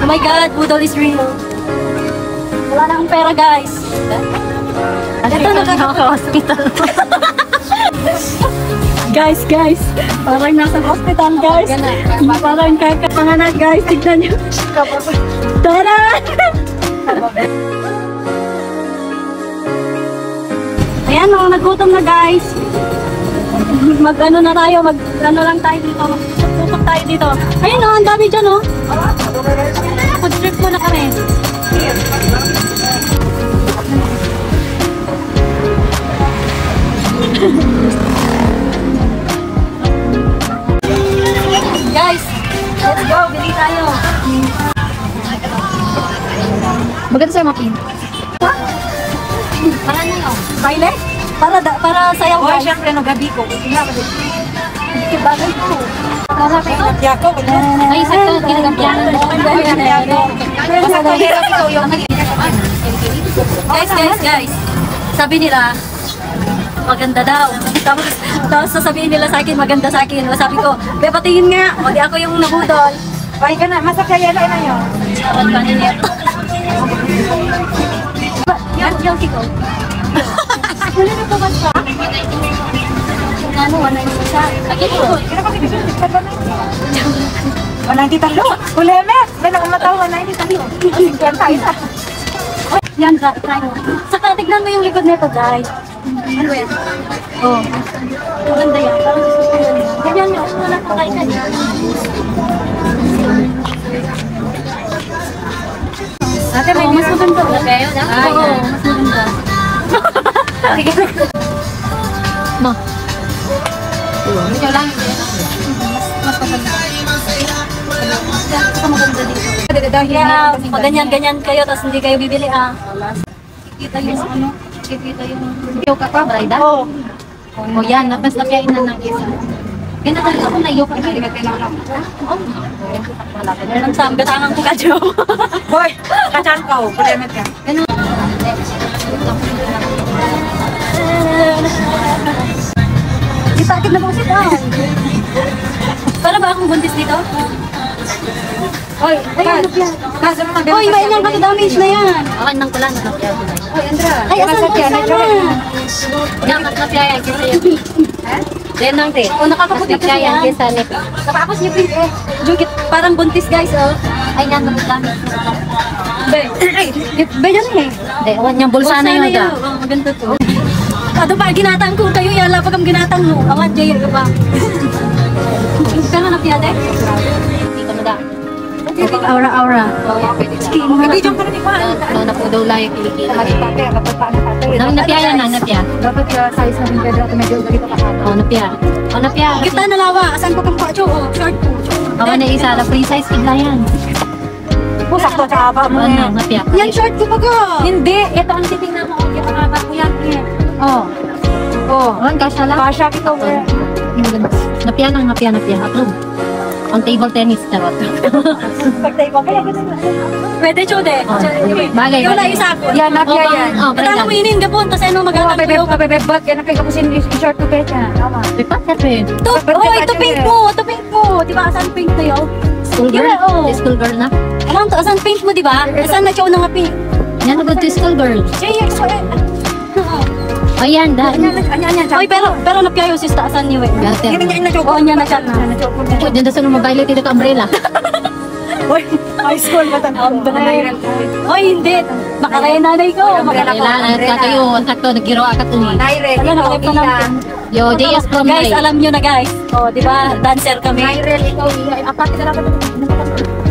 Oh my God, budol is real. Wala na akong pera, guys. Ito nakaka-hospital. Guys, parang nasa hospital, guys. Parang kakapanganak, guys. Tignan nyo. Tara! Ayan, nagutom na, guys. Mag-ano na tayo, mag-ano lang tayo dito. Mag-tutok tayo dito. Ayun, ang dami dyan, oh. Mag-trip muna kami. Guys, let's go, bili tayo. Maganda sa'yo, Maki. Para na yun. Baile? Para sayaw, guys. Siyempre, no, gabi ko. Bagay ko. Ay, sakto, kinagabiyanan mo. Guys. Sabi nila, maganda daw. Tapos sasabihin nila sa akin, maganda sa akin. Sabi ko, patingin nga. O di ako yung nabudol. Bahay ka na, masakaya na yun. Yung kiko. Wala na po ba siya? Ano, wala yung isa. Agad ko. Wala yung titalo. Ulemet. May nakamataw, wala yung titalo. Kwenta isa. Yan, try mo. Saka, tignan mo yung likod nito, guys. Ano yan? Oh. Maganda yan. Parang susunod yan. Ganyan yun. Wala pa kayo kanya. Ate, may mas maganda. Oo, mas maganda. Sige. Ma. Ito lang. Mas maganda. Mas maganda dito. Kaya, ganyan-ganyan kayo, tapos hindi kayo bibili, ah. Kikita yung ano. Kikita yung... Iyo ka pa, Brayda? Oo. O yan, napes na kain na ng isa. Kaya talaga ako na iyo ka. Ang samgatangan ko ka, Joe. Boy, kachan ko. Pulemet ka. Sakit na po siya. Para ba akong buntis dito? Oy, kaso mo mag- Oy, mainang ka damage na yan. Akan nang pala na. Oy, Andra. Ay, asan ko sana? Dapat na siya yan kasi yan. Then nang te. O, nakakaputi kasi yan. Nakakapos niyo pink eh. Jukit, parang buntis guys, oh. Ay, yan naman damage. Ba yan eh. Hindi, awan niyang bulsa na yun. Oh, maganda to. Ato pa, ginatang ko kayo yan. Lapag ang ginatang mo. Awan, Jay, ka pa. Kano na piyade? Hindi ka mo da. Aura. Ibigyan ka na ni Juan. Na po daw layo kilikita. Napiya yan na, napiya. Dapat yung size namin pwede natin medyo ganito kakata. O, napiya. Kita na lawa. Asan ko kang pacho? Short po. Awa na isa, na free size tigla yan. Pusak to sa haba mo eh. Napiya. Yan short ko ba ko? Hindi, ito ang titignan mo. Yung haba ko yan. Awan, kasha lang. Kasha kita mo. Napiya. Aklog. Ang table tennis, charot. Pwede, Chode. Bagay. Yung wala isa ko. Yan, napya yan. Katang mo inin, gapon. Tapos ano magandang ko yung Kabebebot, yan ang kagapusin yung short to pecha. Tama. Pipat, Catherine. Ito pink mo. Diba, asan pink na yun? School girl? School girl na? Alam to, asan pink mo, diba? Asan na chow na nga pink? Yan, good to school girl. Ayan, dahil. Oy, pero napiyayo sis taasan niyo eh. Gate. Oo, niya na siya na. Diyan na sa mobile dito ka umbrella. Oy, high school ba tanong? Oy, hindi. Baka kaya nanay ko. Umbrella ka kayo, sakto nagiro ka to ni. Wala na kayo pa naman. Yo, JS from guys, alam niyo na guys. Oh, di ba? Dancer kami. Apat na lang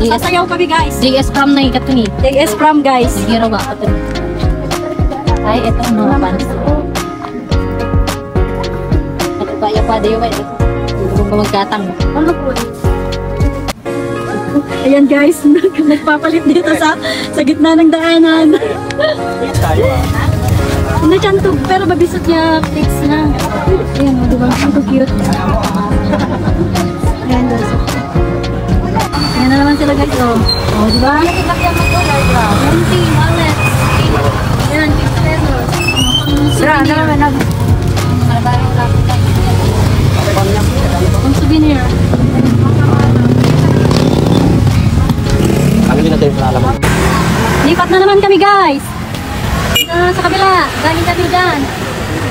Sasayaw kami guys. JS from na ka to ni. JS from guys. Nagiro ka to ni. Ay, ito mga pants. Kaya pa dayo ba ito? Magkatang. Ano po? Ayan guys, nagpapalit dito sa gitna ng daanan. Ano dyan to? Pero babisot niya fix na. Ayan o, diba? Ito cute. Ayan guys. Ayan na naman sila guys o. O, diba? 20 wallets. Ayan, 50 pesos. Sira, ano naman na? Ang souvenir. Ambilin natin. Lilipat na naman kami guys. Sa kabila. Galing kami dyan.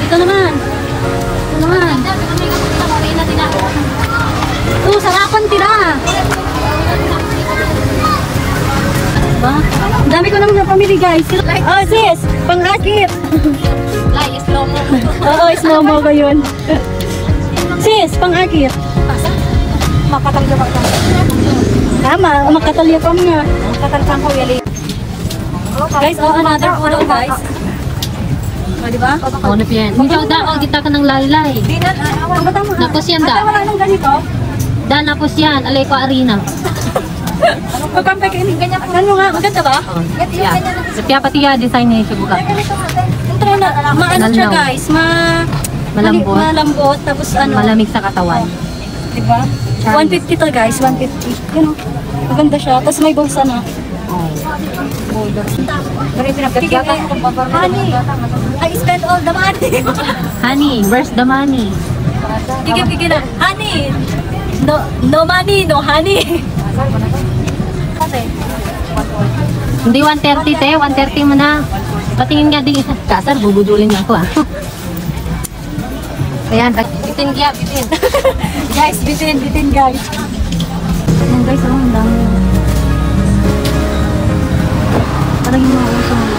Dito naman. Dito naman. Sarapan tira. Diba? Ang dami ko naman na pamili guys. Oh sis, pang-akit. Slow mo. Oo, slow mo ko yun. Sis, pang-akit. Makatalya ba ito? Tama, makatalya pa nga. Makatalya ko yali. Guys, another photo guys. O, diba? Oo, napiyan. Medyo daw, kita ka ng laylay. Napos yan da. Wala nang ganito. Da, napos yan. Alay ko arena. Pagkampay kayo, ganyan. Ano nga, maganda ba? Yeah. Sa pati ya, design niya siya buka. Ito na, maano siya guys, Malambot. Malambot, tapos ano. Malamig sa katawan. Diba? 150 to guys, 150. Yun o. Maganda siya, tapos may bulsa na. Honey, I spent all the money. Honey, where's the money? Gigil na. Honey, no money, no honey. Hindi 130 te, 130 mo na. Patingin nga din isa. Kasar, bubudulin ako ah. Ayan, bitin kaya, bitin. Guys, bitin guys. Ayan guys, ang dami. Parang yung mga uso naman.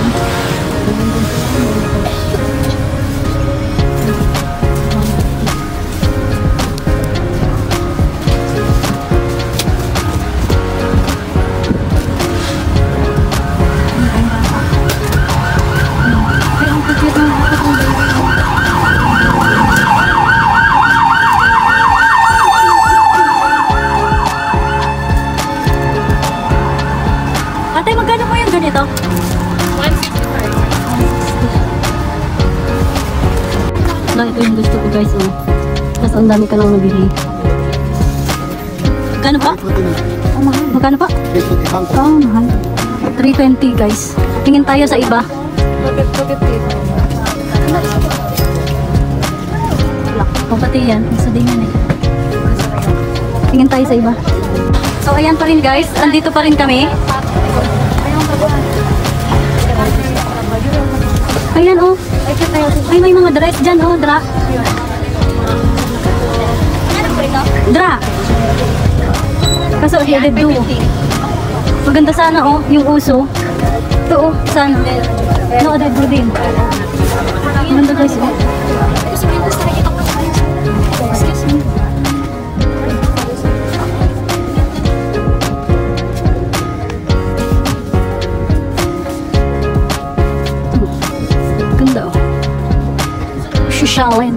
Ate, magkano mo yung ganito? 165. Ito yung gusto ko guys, oh. Mas ang dami ka lang nabili. Magkano pa? Oh, mahal. Magkano pa? Oh, mahal. 320 guys. Tingin tayo sa iba. O pati yan. Gusto din yan eh. Tingin tayo sa iba. So ayan pa rin guys. Andito pa rin kami. Ayan oh. Ay may mga dress dyan oh. Dra. Kaso headed do. Maganda sana oh. Yung uso. Ito oh. Sana. No, headed do din. Maganda guys oh. Excuse me. Ganda oh. Shushawin.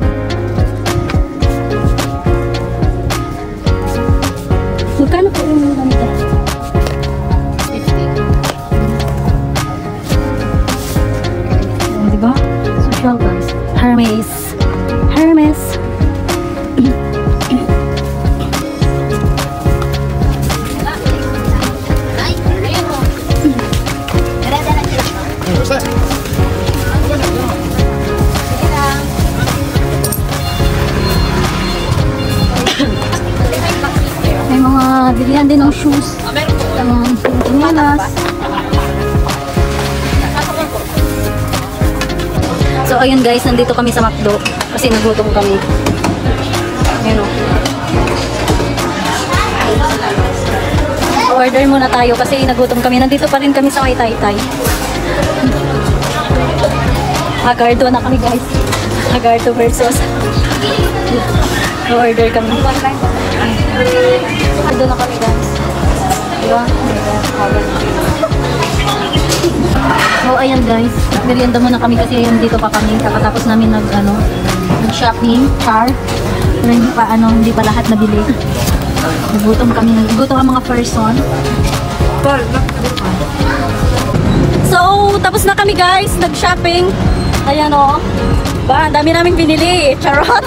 Magkano po yung ganito? 50. Diba? Social guys. Hermes. Hermes. May mga bilihan din ng shoes. Chinelas. So ayun guys, nandito kami sa McDo kasi nagutom kami. Ayun o. Order muna tayo kasi nagutom kami. Nandito pa rin kami sa may Taytay. Agardo na kami guys. Agardo versus. Order kami. Agardo na kami guys. Diba? So ayan guys, merienda muna kami kasi ayun dito pa kami. Kakatapos namin nag-shopping, char. Pero hindi pa lahat nabili. Nagutom kami, nagutom ang mga person. So, tapos na kami guys, nag-shopping. Ayan o. Ba, ang dami naming binili. Charot.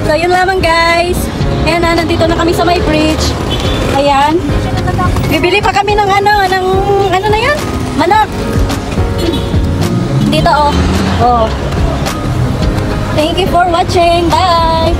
So, yun lamang guys. Ayan na, nandito na kami sa may bridge. Ayan. Bibili pa kami ng ano na yan? Manok. Dito oh. Oh. Thank you for watching. Bye!